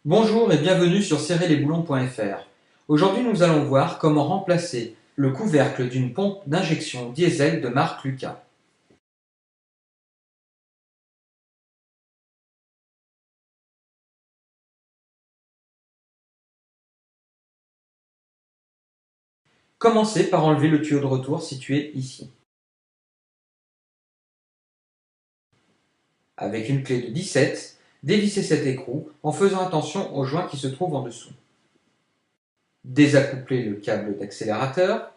Bonjour et bienvenue sur serrerlesboulons.fr. Aujourd'hui nous allons voir comment remplacer le couvercle d'une pompe d'injection diesel de marque Lucas. Commencez par enlever le tuyau de retour situé ici. Avec une clé de 17, dévissez cet écrou en faisant attention aux joints qui se trouvent en dessous. Désaccouplez le câble d'accélérateur.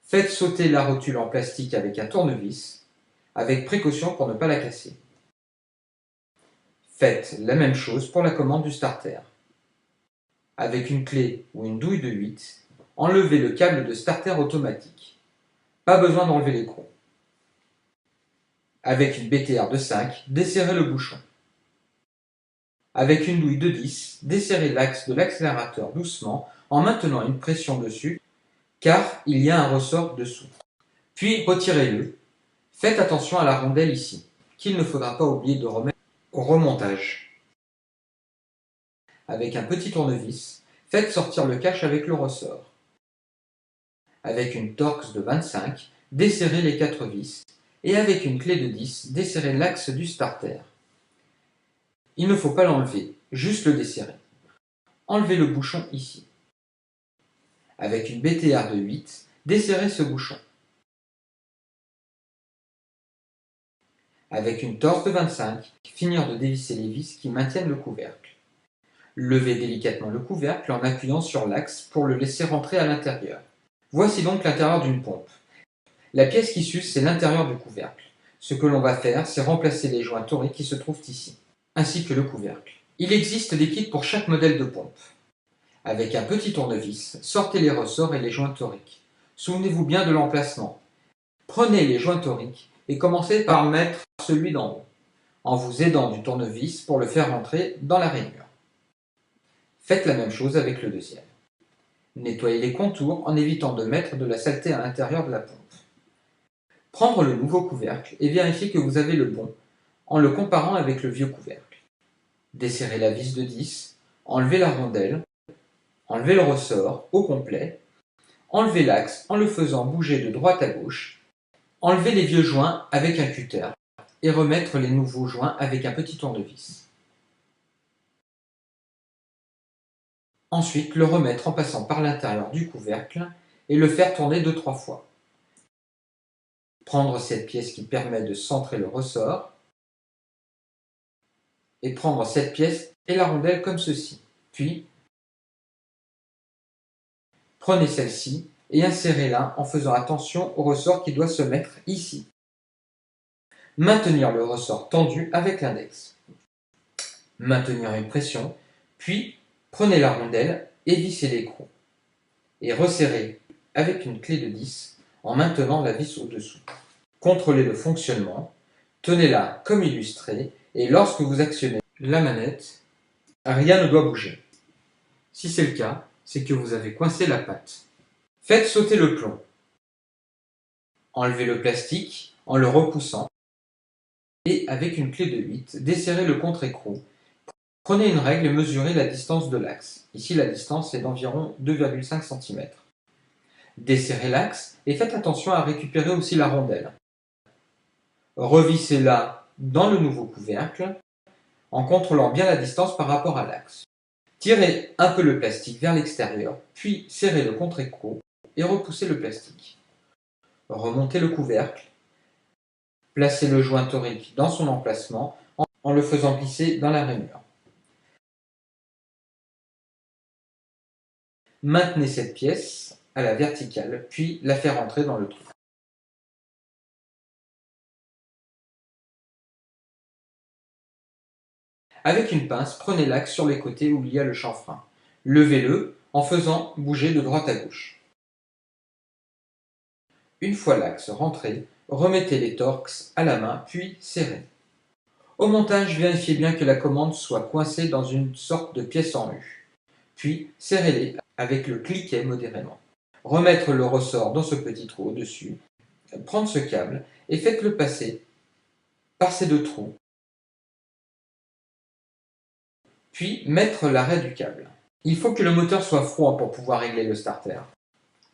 Faites sauter la rotule en plastique avec un tournevis, avec précaution pour ne pas la casser. Faites la même chose pour la commande du starter. Avec une clé ou une douille de 8, enlevez le câble de starter automatique. Pas besoin d'enlever l'écrou. Avec une BTR de 5, desserrez le bouchon. Avec une douille de 10, desserrez l'axe de l'accélérateur doucement en maintenant une pression dessus, car il y a un ressort dessous. Puis retirez-le. Faites attention à la rondelle ici, qu'il ne faudra pas oublier de remettre au remontage. Avec un petit tournevis, faites sortir le cache avec le ressort. Avec une Torx de 25, desserrez les 4 vis et avec une clé de 10, desserrez l'axe du starter. Il ne faut pas l'enlever, juste le desserrer. Enlevez le bouchon ici. Avec une BTR de 8, desserrez ce bouchon. Avec une Torx de 25, finir de dévisser les vis qui maintiennent le couvercle. Levez délicatement le couvercle en appuyant sur l'axe pour le laisser rentrer à l'intérieur. Voici donc l'intérieur d'une pompe. La pièce qui s'use, c'est l'intérieur du couvercle. Ce que l'on va faire, c'est remplacer les joints toriques qui se trouvent ici, ainsi que le couvercle. Il existe des kits pour chaque modèle de pompe. Avec un petit tournevis, sortez les ressorts et les joints toriques. Souvenez-vous bien de l'emplacement. Prenez les joints toriques et commencez par mettre celui d'en haut, en vous aidant du tournevis pour le faire rentrer dans la rainure. Faites la même chose avec le deuxième. Nettoyez les contours en évitant de mettre de la saleté à l'intérieur de la pompe. Prendre le nouveau couvercle et vérifier que vous avez le bon en le comparant avec le vieux couvercle. Desserrez la vis de 10, enlevez la rondelle, enlevez le ressort au complet, enlevez l'axe en le faisant bouger de droite à gauche, enlevez les vieux joints avec un cutter et remettre les nouveaux joints avec un petit tournevis. Ensuite, le remettre en passant par l'intérieur du couvercle et le faire tourner 2-3 fois. Prendre cette pièce qui permet de centrer le ressort et prendre cette pièce et la rondelle comme ceci. Puis, prenez celle-ci et insérez-la en faisant attention au ressort qui doit se mettre ici. Maintenir le ressort tendu avec l'index. Maintenir une pression, puis prenez la rondelle et vissez l'écrou. Et resserrez avec une clé de 10 en maintenant la vis au-dessous. Contrôlez le fonctionnement, tenez-la comme illustré et lorsque vous actionnez la manette, rien ne doit bouger. Si c'est le cas, c'est que vous avez coincé la patte. Faites sauter le plomb. Enlevez le plastique en le repoussant et avec une clé de 8, desserrez le contre-écrou. Prenez une règle et mesurez la distance de l'axe. Ici, la distance est d'environ 2,5 cm. Desserrez l'axe et faites attention à récupérer aussi la rondelle. Revissez-la dans le nouveau couvercle en contrôlant bien la distance par rapport à l'axe. Tirez un peu le plastique vers l'extérieur, puis serrez le contre-écrou et repoussez le plastique. Remontez le couvercle, placez le joint torique dans son emplacement en le faisant glisser dans la rainure. Maintenez cette pièce à la verticale, puis la faire entrer dans le trou. Avec une pince, prenez l'axe sur les côtés où il y a le chanfrein. Levez-le en faisant bouger de droite à gauche. Une fois l'axe rentré, remettez les Torx à la main, puis serrez. Au montage, vérifiez bien que la commande soit coincée dans une sorte de pièce en U. Puis, serrez-les avec le cliquet modérément. Remettre le ressort dans ce petit trou au-dessus, prendre ce câble et faites-le passer par ces deux trous puis mettre l'arrêt du câble. Il faut que le moteur soit froid pour pouvoir régler le starter.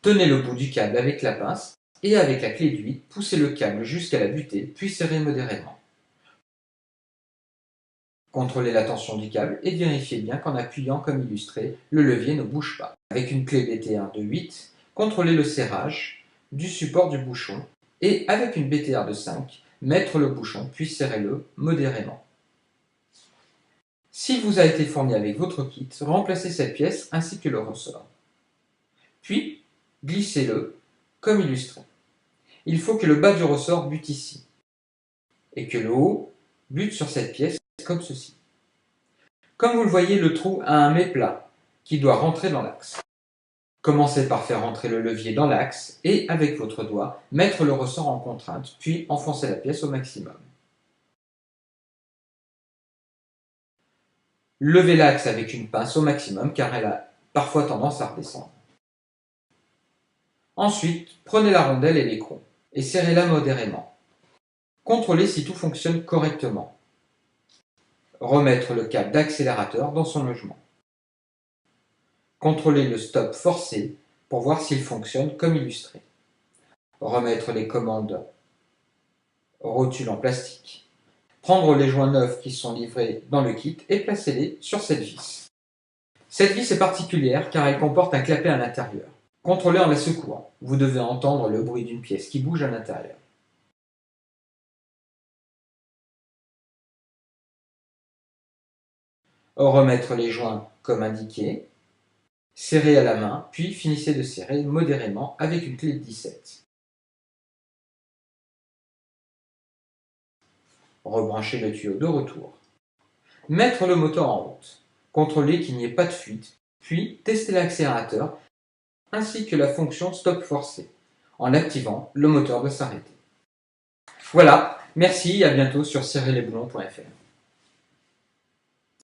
Tenez le bout du câble avec la pince et avec la clé de 8, poussez le câble jusqu'à la butée, puis serrez modérément. Contrôlez la tension du câble et vérifiez bien qu'en appuyant comme illustré, le levier ne bouge pas. Avec une clé BT1 de 8, contrôlez le serrage du support du bouchon et avec une BTR de 5, mettre le bouchon puis serrez-le modérément. S'il vous a été fourni avec votre kit, remplacez cette pièce ainsi que le ressort. Puis, glissez-le comme illustré. Il faut que le bas du ressort bute ici et que le haut bute sur cette pièce comme ceci. Comme vous le voyez, le trou a un méplat qui doit rentrer dans l'axe. Commencez par faire entrer le levier dans l'axe et, avec votre doigt, mettre le ressort en contrainte, puis enfoncez la pièce au maximum. Levez l'axe avec une pince au maximum car elle a parfois tendance à redescendre. Ensuite, prenez la rondelle et l'écrou et serrez-la modérément. Contrôlez si tout fonctionne correctement. Remettre le câble d'accélérateur dans son logement. Contrôlez le stop forcé pour voir s'il fonctionne comme illustré. Remettre les commandes rotules en plastique. Prendre les joints neufs qui sont livrés dans le kit et placez-les sur cette vis. Cette vis est particulière car elle comporte un clapet à l'intérieur. Contrôlez en la secouant. Vous devez entendre le bruit d'une pièce qui bouge à l'intérieur. Remettre les joints comme indiqué. Serrez à la main, puis finissez de serrer modérément avec une clé de 17. Rebranchez le tuyau de retour. Mettre le moteur en route. Contrôlez qu'il n'y ait pas de fuite, puis testez l'accélérateur ainsi que la fonction stop forcé. En l'activant, le moteur doit s'arrêter. Voilà, merci et à bientôt sur serrerlesboulons.fr.